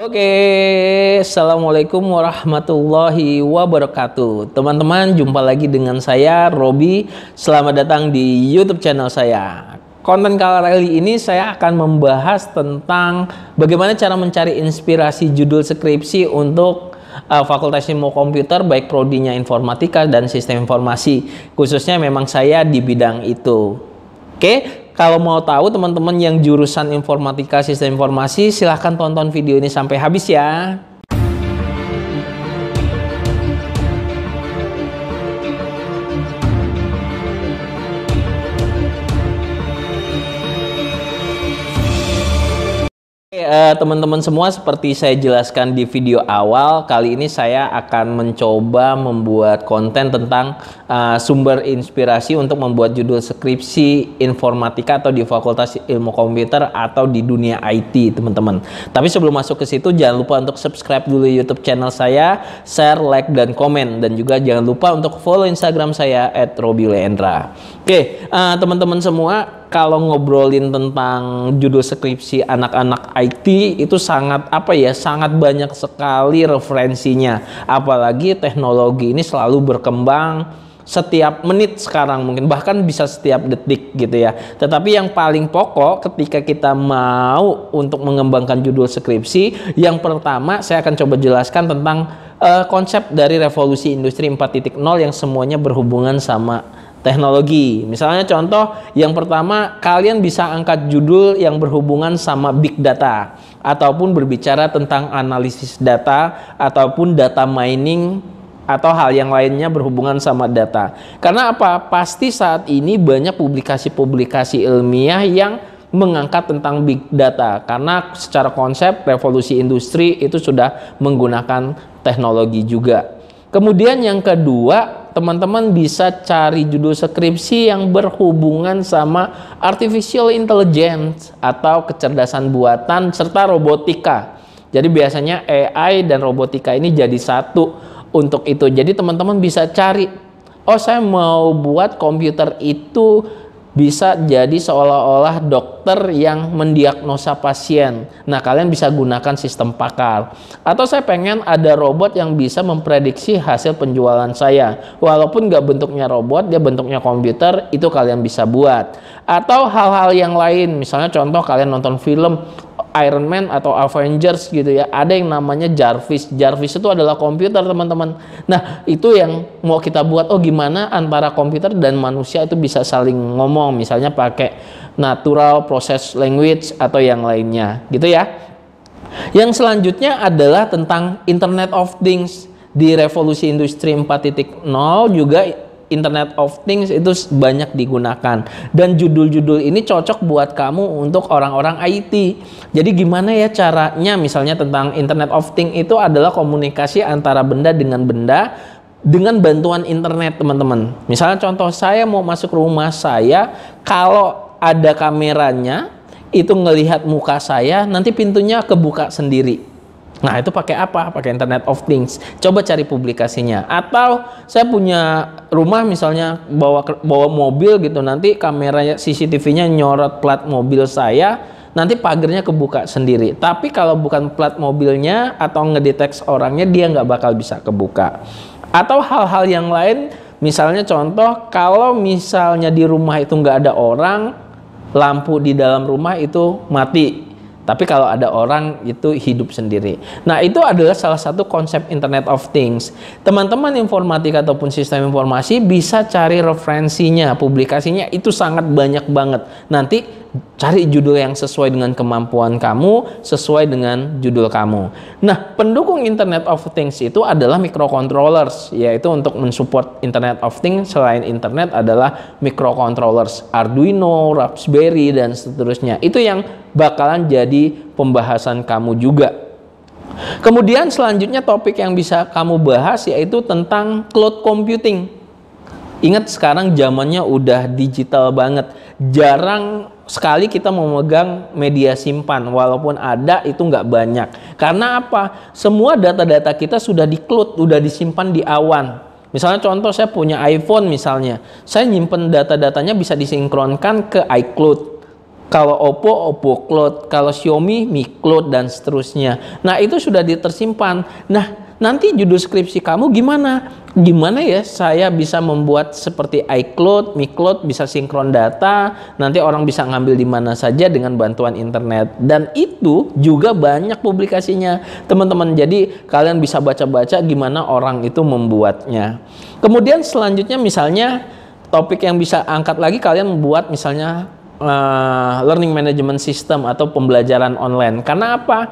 Oke, assalamualaikum warahmatullahi wabarakatuh. Teman-teman, jumpa lagi dengan saya, Robi. Selamat datang di YouTube channel saya. Konten kali ini saya akan membahas tentang bagaimana cara mencari inspirasi judul skripsi untuk Fakultas Ilmu Komputer, baik prodinya informatika dan sistem informasi. Khususnya memang saya di bidang itu. Oke. Kalau mau tahu teman-teman yang jurusan informatika sistem informasi, silahkan tonton video ini sampai habis ya. Teman-teman semua, seperti saya jelaskan di video awal, kali ini saya akan mencoba membuat konten tentang sumber inspirasi untuk membuat judul skripsi informatika atau di Fakultas Ilmu Komputer atau di dunia IT, teman-teman. Tapi sebelum masuk ke situ, jangan lupa untuk subscribe dulu YouTube channel saya, share, like, dan komen, dan juga jangan lupa untuk follow Instagram saya @robileendra. Oke, teman-teman semua, kalau ngobrolin tentang judul skripsi anak-anak IT itu sangat sangat banyak sekali referensinya. Apalagi teknologi ini selalu berkembang setiap menit sekarang, mungkin bahkan bisa setiap detik gitu ya. Tetapi yang paling pokok ketika kita mau untuk mengembangkan judul skripsi, yang pertama saya akan coba jelaskan tentang konsep dari revolusi industri 4.0 yang semuanya berhubungan sama teknologi. Misalnya contoh yang pertama, kalian bisa angkat judul yang berhubungan sama big data ataupun berbicara tentang analisis data ataupun data mining atau hal yang lainnya berhubungan sama data. Karena apa? Pasti saat ini banyak publikasi-publikasi ilmiah yang mengangkat tentang big data, karena secara konsep revolusi industri itu sudah menggunakan teknologi juga. Kemudian yang kedua, teman-teman bisa cari judul skripsi yang berhubungan sama artificial intelligence atau kecerdasan buatan serta robotika. Jadi biasanya AI dan robotika ini jadi satu untuk itu. Jadi teman-teman bisa cari, oh saya mau buat komputer itu bisa jadi seolah-olah dokter yang mendiagnosa pasien. Nah, kalian bisa gunakan sistem pakar. Atau saya pengen ada robot yang bisa memprediksi hasil penjualan saya. Walaupun nggak bentuknya robot, dia bentuknya komputer, itu kalian bisa buat. Atau hal-hal yang lain, misalnya contoh kalian nonton film Iron Man atau Avengers gitu ya, ada yang namanya Jarvis. Jarvis itu adalah komputer, teman-teman. Nah, itu yang mau kita buat. Oh, gimana antara komputer dan manusia itu bisa saling ngomong, misalnya pakai natural process language atau yang lainnya gitu ya. Yang selanjutnya adalah tentang Internet of Things. Di revolusi industri 4.0 juga Internet of Things itu banyak digunakan, dan judul-judul ini cocok buat kamu untuk orang-orang IT. Jadi gimana ya caranya, misalnya tentang Internet of Things itu adalah komunikasi antara benda dengan benda dengan bantuan internet, teman-teman. Misalnya contoh, saya mau masuk rumah saya, kalau ada kameranya itu ngelihat muka saya, nanti pintunya kebuka sendiri. Nah, itu pakai apa? Pakai Internet of Things. Coba cari publikasinya. Atau saya punya rumah, misalnya bawa mobil gitu, nanti kameranya CCTV-nya nyorot plat mobil saya, nanti pagernya kebuka sendiri. Tapi kalau bukan plat mobilnya atau ngedeteks orangnya, dia nggak bakal bisa kebuka. Atau hal-hal yang lain, misalnya contoh, kalau misalnya di rumah itu nggak ada orang, lampu di dalam rumah itu mati. Tapi kalau ada orang itu hidup sendiri. Nah, itu adalah salah satu konsep Internet of Things. Teman-teman informatika ataupun sistem informasi bisa cari referensinya, publikasinya itu sangat banyak banget. Nanti cari judul yang sesuai dengan kemampuan kamu, sesuai dengan judul kamu. Nah, pendukung Internet of Things itu adalah microcontrollers, yaitu untuk mensupport Internet of Things selain internet adalah microcontrollers, Arduino, Raspberry, dan seterusnya. Itu yang bakalan jadi pembahasan kamu juga. Kemudian selanjutnya topik yang bisa kamu bahas yaitu tentang cloud computing. Ingat, sekarang zamannya udah digital banget. Jarang sekali kita memegang media simpan, walaupun ada itu nggak banyak. Karena apa? Semua data-data kita sudah di cloud, udah disimpan di awan. Misalnya contoh, saya punya iPhone misalnya, saya nyimpen data-datanya bisa disinkronkan ke iCloud. Kalau Oppo, Oppo Cloud, kalau Xiaomi, Mi Cloud, dan seterusnya. Nah, itu sudah tersimpan. Nah, nanti judul skripsi kamu gimana? Gimana ya saya bisa membuat seperti iCloud, Mi Cloud, bisa sinkron data, nanti orang bisa ngambil di mana saja dengan bantuan internet. Dan itu juga banyak publikasinya, teman-teman. Jadi, kalian bisa baca-baca gimana orang itu membuatnya. Kemudian selanjutnya misalnya, topik yang bisa angkat lagi, kalian membuat misalnya learning management system atau pembelajaran online. Karena apa?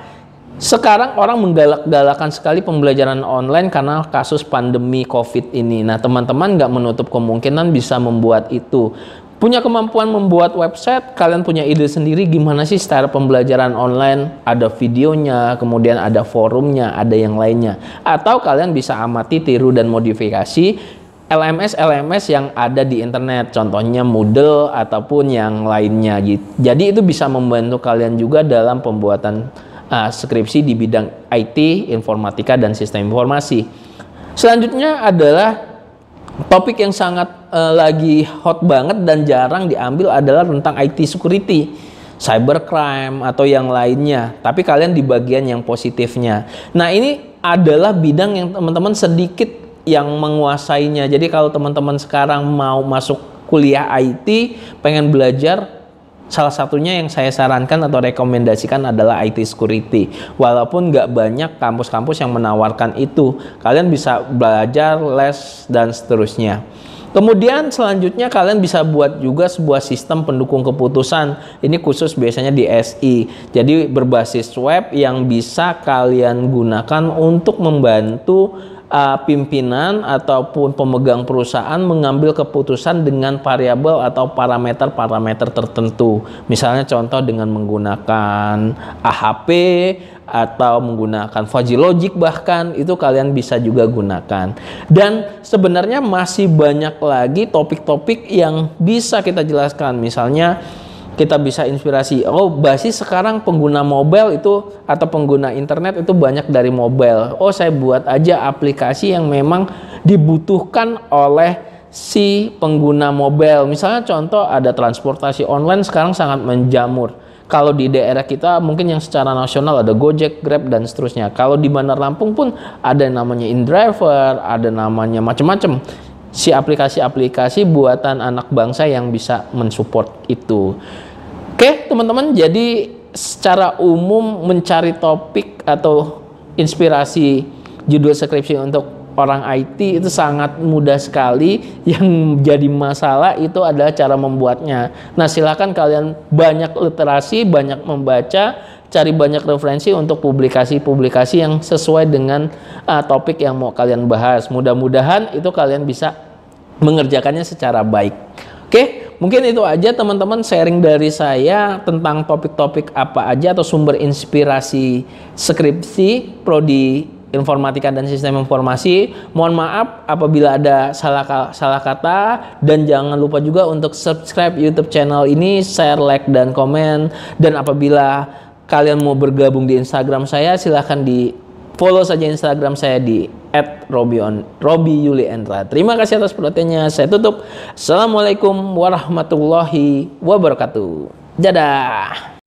Sekarang orang menggalak-galakan sekali pembelajaran online karena kasus pandemi COVID ini. Nah, teman-teman nggak menutup kemungkinan bisa membuat itu. Punya kemampuan membuat website, kalian punya ide sendiri gimana sih secara pembelajaran online, ada videonya, kemudian ada forumnya, ada yang lainnya. Atau kalian bisa amati, tiru, dan modifikasi LMS yang ada di internet, contohnya Moodle ataupun yang lainnya gitu. Jadi itu bisa membantu kalian juga dalam pembuatan skripsi di bidang IT, informatika, dan sistem informasi. Selanjutnya adalah topik yang sangat lagi hot banget dan jarang diambil adalah tentang IT security, cybercrime, atau yang lainnya. Tapi kalian di bagian yang positifnya. Nah, ini adalah bidang yang teman-teman sedikit yang menguasainya. Jadi kalau teman-teman sekarang mau masuk kuliah IT, pengen belajar, salah satunya yang saya sarankan atau rekomendasikan adalah IT security. Walaupun nggak banyak kampus-kampus yang menawarkan itu, kalian bisa belajar, les, dan seterusnya. Kemudian selanjutnya kalian bisa buat juga sebuah sistem pendukung keputusan. Ini khusus biasanya di SI. Jadi berbasis web yang bisa kalian gunakan untuk membantu pimpinan ataupun pemegang perusahaan mengambil keputusan dengan variabel atau parameter-parameter tertentu. Misalnya contoh dengan menggunakan AHP atau menggunakan fuzzy logic, bahkan itu kalian bisa juga gunakan. Dan sebenarnya masih banyak lagi topik-topik yang bisa kita jelaskan. Misalnya kita bisa inspirasi, oh basis sekarang pengguna mobile itu atau pengguna internet itu banyak dari mobile. Oh, saya buat aja aplikasi yang memang dibutuhkan oleh si pengguna mobile. Misalnya contoh ada transportasi online sekarang sangat menjamur. Kalau di daerah kita mungkin yang secara nasional ada Gojek, Grab, dan seterusnya. Kalau di Bandar Lampung pun ada namanya InDriver, ada namanya macam-macam. Si aplikasi-aplikasi buatan anak bangsa yang bisa mensupport itu. Oke, teman-teman, jadi secara umum mencari topik atau inspirasi judul skripsi untuk orang IT itu sangat mudah sekali. Yang jadi masalah itu adalah cara membuatnya. Nah, silakan kalian banyak literasi, banyak membaca, cari banyak referensi untuk publikasi-publikasi yang sesuai dengan topik yang mau kalian bahas. Mudah-mudahan itu kalian bisa mengerjakannya secara baik. Oke, mungkin itu aja teman-teman sharing dari saya tentang topik-topik apa aja atau sumber inspirasi skripsi prodi informatika dan sistem informasi. Mohon maaf apabila ada salah kata, dan jangan lupa juga untuk subscribe YouTube channel ini, share, like, dan komen. Dan apabila kalian mau bergabung di Instagram saya, silahkan di follow saja Instagram saya di @robbyyuliendra. Terima kasih atas perhatiannya. Saya tutup. Assalamualaikum warahmatullahi wabarakatuh. Dadah.